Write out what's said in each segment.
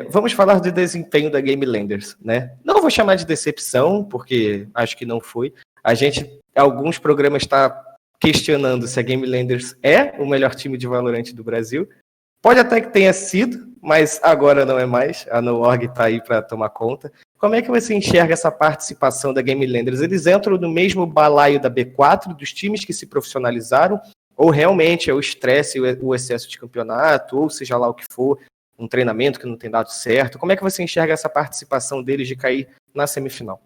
Vamos falar do desempenho da Game Landers, né? Não vou chamar de decepção, porque acho que não foi. Alguns programas está questionando se a Game Landers é o melhor time de Valorant do Brasil. Pode até que tenha sido, mas agora não é mais. A NoOrg está aí para tomar conta. Como é que você enxerga essa participação da Game Landers? Eles entram no mesmo balaio da B4, dos times que se profissionalizaram, ou realmente é o estresse, o excesso de campeonato, ou seja lá o que for, um treinamento que não tem dado certo? Como é que você enxerga essa participação deles de cair na semifinal?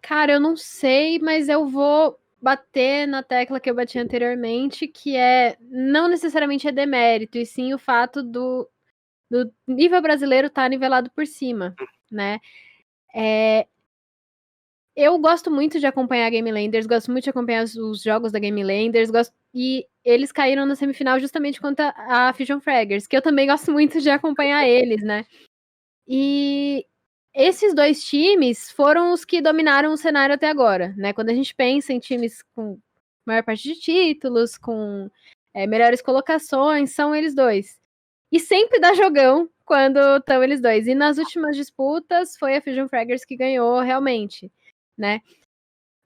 Cara, eu não sei, mas eu vou bater na tecla que eu bati anteriormente, que não necessariamente é demérito, e sim o fato do nível brasileiro estar nivelado por cima, né? Eu gosto muito de acompanhar a Game Landers, gosto muito de acompanhar os jogos da Game Landers, e eles caíram na semifinal justamente contra a Fusion Fraggers, que eu também gosto muito de acompanhar eles, né? E esses dois times foram os que dominaram o cenário até agora, né? Quando a gente pensa em times com maior parte de títulos, com melhores colocações, são eles dois. E sempre dá jogão quando estão eles dois. E nas últimas disputas foi a Fusion Fraggers que ganhou realmente, né?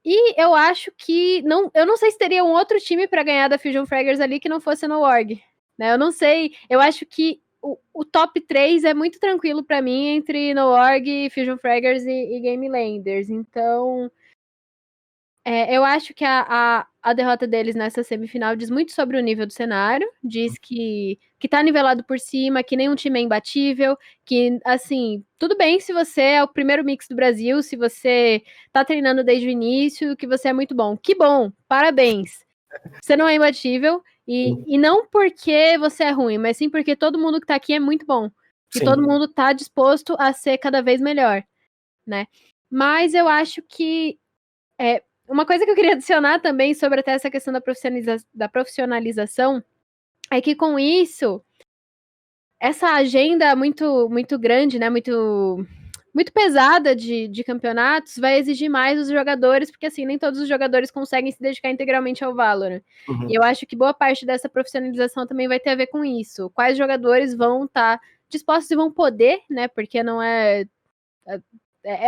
E eu acho que eu não sei se teria um outro time para ganhar da Fusion Fraggers ali que não fosse no Org, né? Eu não sei, eu acho que o top 3 é muito tranquilo para mim entre no Org, Fusion Fraggers e Game Landers. Então, eu acho que a derrota deles nessa semifinal diz muito sobre o nível do cenário, diz que tá nivelado por cima, que nenhum time é imbatível, que, assim, tudo bem se você é o primeiro mix do Brasil, se você tá treinando desde o início, que você é muito bom. Que bom, parabéns. Você não é imbatível, e não porque você é ruim, mas sim porque todo mundo que tá aqui é muito bom, que Sim. todo mundo tá disposto a ser cada vez melhor, né? Mas eu acho que uma coisa que eu queria adicionar também sobre até essa questão da profissionalização é que com isso, essa agenda muito, muito grande, né, muito, muito pesada de campeonatos vai exigir mais dos jogadores, porque assim, nem todos os jogadores conseguem se dedicar integralmente ao Valorant. Uhum. E eu acho que boa parte dessa profissionalização também vai ter a ver com isso. Quais jogadores vão estar dispostos e vão poder, né, porque não é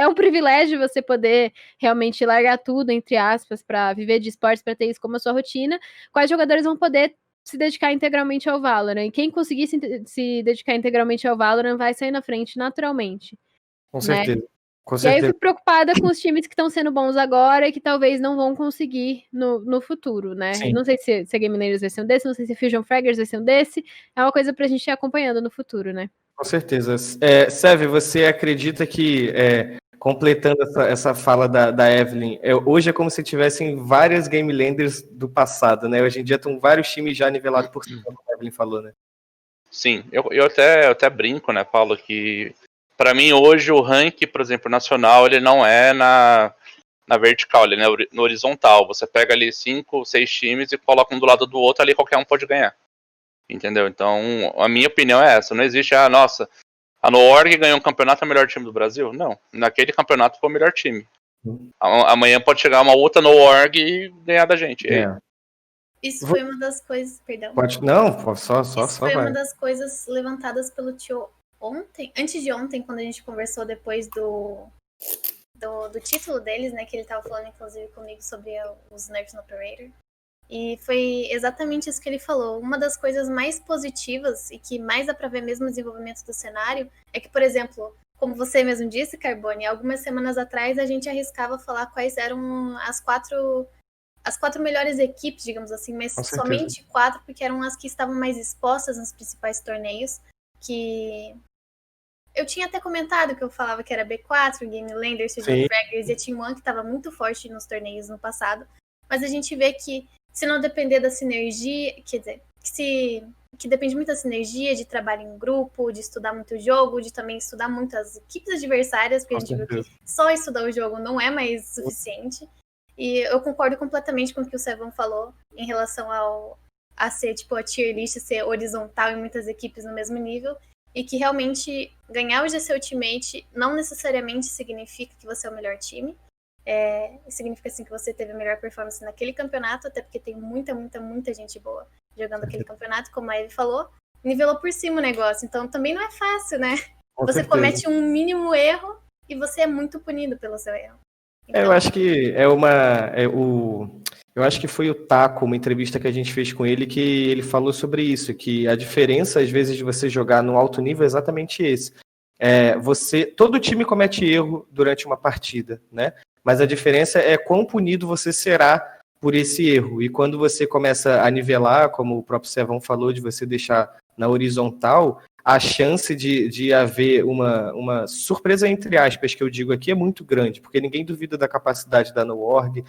um privilégio você poder realmente largar tudo, entre aspas, para viver de esportes, para ter isso como a sua rotina. Quais jogadores vão poder se dedicar integralmente ao Valorant? E quem conseguir se dedicar integralmente ao Valorant vai sair na frente naturalmente. Com né? certeza. Com E aí eu certeza. fico preocupada com os times que estão sendo bons agora e que talvez não vão conseguir no futuro, né? Sim. Não sei se a Game Landers vai ser um desse, não sei se a Fusion Fraggers vai ser um desse. É uma coisa pra gente ir acompanhando no futuro, né? Com certeza. Sérgio, você acredita que, completando essa fala da Evelyn, hoje é como se tivessem várias Game Landers do passado, né? Hoje em dia estão vários times já nivelados por cima, como a Evelyn falou, né? Sim, eu até brinco, né, Paulo, que pra mim hoje o ranking, por exemplo, nacional, ele não é na vertical, ele é no horizontal. Você pega ali 5, 6 times e coloca um do lado do outro, ali qualquer um pode ganhar. Entendeu? Então, a minha opinião é essa. Não existe, nossa, a NoOrg ganhou um campeonato, é o melhor time do Brasil? Não. Naquele campeonato foi o melhor time. Amanhã pode chegar uma outra NoOrg e ganhar da gente. Isso foi uma das coisas, perdão. Não, só Isso foi vai. uma das coisas levantadas pelo tio ontem, antes de ontem, quando a gente conversou depois do título deles, né, que ele tava falando inclusive comigo sobre os nerfs no Operator. E foi exatamente isso que ele falou. Uma das coisas mais positivas e que mais dá pra ver mesmo o desenvolvimento do cenário é que, por exemplo, como você mesmo disse, Carbone, algumas semanas atrás a gente arriscava falar quais eram as quatro melhores equipes, digamos assim, mas somente 4, porque eram as que estavam mais expostas nos principais torneios, que eu tinha até comentado que eu falava que era B4, Game Landers, Fusion Fraggers e a Team One, que estava muito forte nos torneios no passado, mas a gente vê que se não depender da sinergia, quer dizer, que depende muito da sinergia, de trabalho em grupo, de estudar muito o jogo, de também estudar muito as equipes adversárias, porque a gente viu que só estudar o jogo não é mais suficiente. E eu concordo completamente com o que o Sevan falou em relação a ser, tipo, a tier list ser horizontal e muitas equipes no mesmo nível, e que realmente ganhar o GC Ultimate não necessariamente significa que você é o melhor time. Significa assim que você teve a melhor performance naquele campeonato, até porque tem muita gente boa jogando aquele campeonato, como a Eve falou, nivelou por cima o negócio. Então também não é fácil, né? Com Você certeza. comete um mínimo erro e você é muito punido pelo seu erro. Então, Eu acho que eu acho que foi o Taco, uma entrevista que a gente fez com ele, que ele falou sobre isso, que a diferença, às vezes, de você jogar no alto nível é exatamente esse. Todo time comete erro durante uma partida, né? Mas a diferença é quão punido você será por esse erro. E quando você começa a nivelar, como o próprio Sevão falou, de você deixar na horizontal, a chance de haver uma surpresa, entre aspas, que eu digo aqui, é muito grande, porque ninguém duvida da capacidade da No-Org,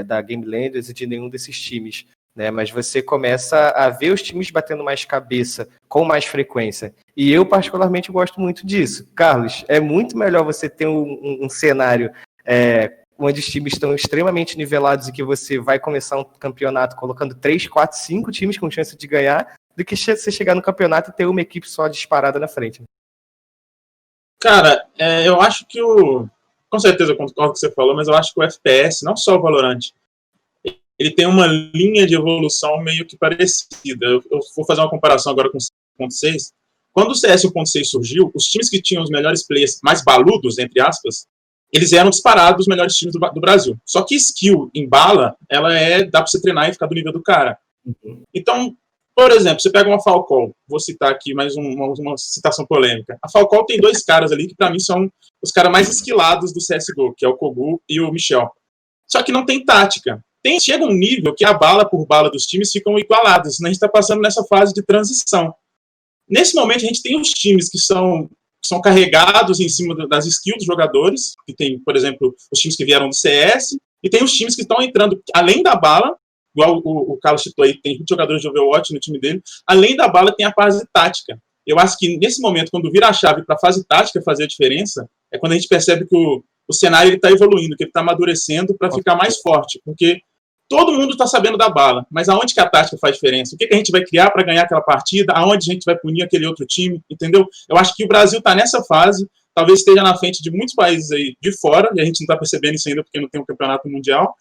da Game Landers e de nenhum desses times, né? Mas você começa a ver os times batendo mais cabeça, com mais frequência. E eu, particularmente, gosto muito disso. Carlos, é muito melhor você ter um cenário onde os times estão extremamente nivelados e que você vai começar um campeonato colocando 3, 4, 5 times com chance de ganhar, do que você chegar no campeonato e ter uma equipe só disparada na frente. Cara, eu acho que com certeza eu concordo com o que você falou, mas eu acho que o FPS, não só o Valorant, ele tem uma linha de evolução meio que parecida. Eu vou fazer uma comparação agora com o 1.6. Quando o CS 1.6 surgiu, os times que tinham os melhores players, mais baludos, entre aspas, eles eram disparados os melhores times do Brasil. Só que skill em bala, dá pra você treinar e ficar do nível do cara. Uhum. Então, por exemplo, você pega uma Falcão, vou citar aqui mais uma citação polêmica. A Falcão tem 2 caras ali que pra mim são os caras mais esquilados do CSGO, que é o Kogu e o Michel. Só que não tem tática. Chega um nível que a bala por bala dos times ficam igualadas. A gente está passando nessa fase de transição. Nesse momento, a gente tem os times que são carregados em cima das skills dos jogadores, que tem, por exemplo, os times que vieram do CS, e tem os times que estão entrando, além da bala, igual o Carlos citou aí, tem 20 jogadores de Overwatch no time dele, além da bala tem a fase tática. Eu acho que nesse momento, quando vira a chave para a fase tática fazer a diferença, é quando a gente percebe que o cenário está evoluindo, que ele está amadurecendo para ficar mais forte, porque todo mundo está sabendo da bala, mas aonde que a tática faz diferença? O que a gente vai criar para ganhar aquela partida? Aonde a gente vai punir aquele outro time? Entendeu? Eu acho que o Brasil está nessa fase, talvez esteja na frente de muitos países aí de fora, e a gente não está percebendo isso ainda porque não tem um campeonato mundial.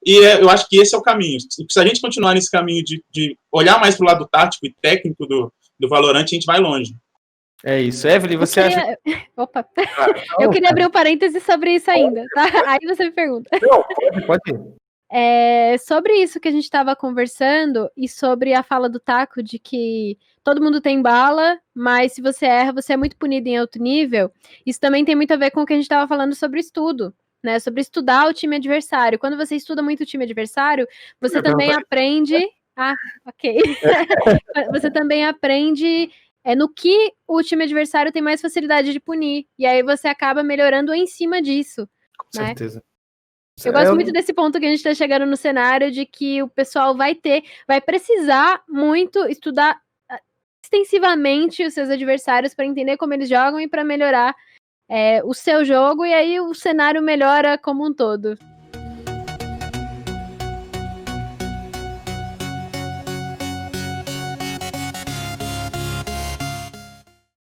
E eu acho que esse é o caminho. Se a gente continuar nesse caminho de olhar mais para o lado tático e técnico do Valorant, a gente vai longe. É isso. Evelyn, você acha... Opa! Eu queria abrir um parêntese sobre isso ainda, tá? Aí você me pergunta. Não, pode. Sobre isso que a gente estava conversando e sobre a fala do Taco de que todo mundo tem bala, mas se você erra, você é muito punido em alto nível. Isso também tem muito a ver com o que a gente estava falando sobre estudo, né? Sobre estudar o time adversário. Quando você estuda muito o time adversário, você também aprende... Ah, ok. Você também aprende no que o time adversário tem mais facilidade de punir. E aí você acaba melhorando em cima disso. Com certeza. Eu gosto muito desse ponto que a gente está chegando no cenário de que o pessoal vai precisar muito estudar extensivamente os seus adversários para entender como eles jogam e para melhorar o seu jogo, e aí o cenário melhora como um todo.